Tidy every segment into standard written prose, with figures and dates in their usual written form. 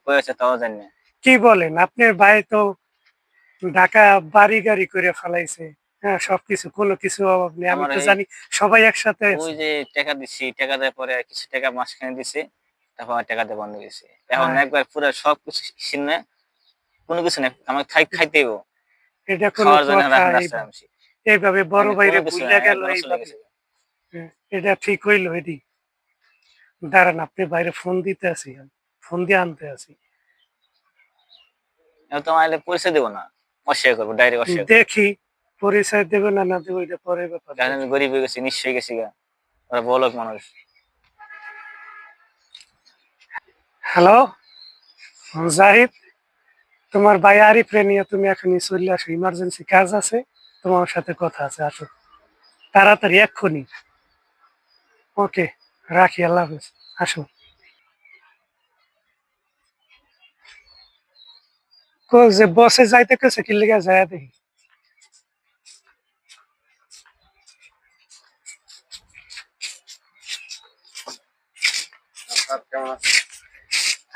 কই আছে তাও জানি না। কি বলেন? আপনার ভাই তো ঢাকা বাড়ি গাড়ি করে ফেলাইছে। হ্যাঁ, সবকিছু কোনো কিছু অভাব নেই। আমি আমার তো এই জানি সবাই একসাথে ওই আছে। যে টাকা দিছি, টাকা দেওয়ার পরে কিছু টাকা মাঝখানে দিছি। তারপর আমার টাকা দেওয়া বন্ধ গেছে। এখন হ্যাঁ, একবার পুরা সবকিছু ছিনে কোনো কিছু নাই। আমার খাইতেই হবে। এটা কোনো খাওয়ার জন্য কথা? রাস্তায় এইভাবে নামছি। এইভাবে বড় মানে কোনো ভাইরে কিছু ভুইলা নাই, গেল একবারে চলে এইভাবে? গেছে। হ্যাঁ, এটা ঠিক হইল এটি? দাঁড়ান, আপনি বাইরে ফোন দিতে আছি আমি। ফোন দিয়ে আনতে আছি। এখন তো আমার পরিচয় দেবো না। অস্বীকার করবো, ডাইরেক্ট অস্বীকার করবো। দেখি পরিচয় দেবে না না দেবে, এটা পরের ব্যাপার। কারণ আমি দেখি। গরিব হয়ে গেছি, নিঃস্ব হয়ে গেছি গা। ওরা বড়লোক মানুষ। হ্যালো জাহিদ, তোমার ভাই আরিফ রে নিয়ে তুমি এখনই চলে আসো, ইমার্জেন্সি কাজ আছে, তোমার সাথে কথা আছে, আসো তাড়াতাড়ি এক্ষুনি। ওকে, রাখি, আল্লাহ হাফেজ। আসো। যে বসে যাইতে কেছে কি লিগা যায় দেখি।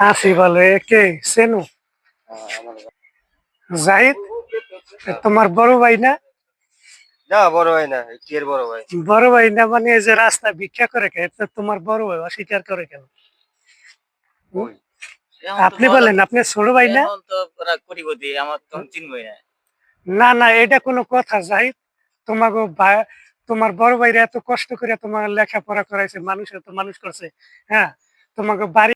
আছি ভালো। একে সেনু? জাহিদ তোমার বড় ভাই না? না বড় ভাই না, কি এর বড় ভাই? বড় ভাই না মানে এই যে রাস্তা ভিক্ষা করে কে, তো তোমার বড় ভাই অস্বীকার করে কেন? হুম? কই? এখন তো আপনি বড়লোক, বলেন আপনি ছোট ভাই না? এখন তো ওরা কোটিপতি, আমার তো চিনবই না। না না, এটা কোনো কথা জাহিদ? তোমাকে তোমার বড় ভাইরা এত কষ্ট করে তোমার লেখাপড়া করাইছে, মানুষ এত মানুষ করছে। হ্যাঁ, তোমাকে বাড়ি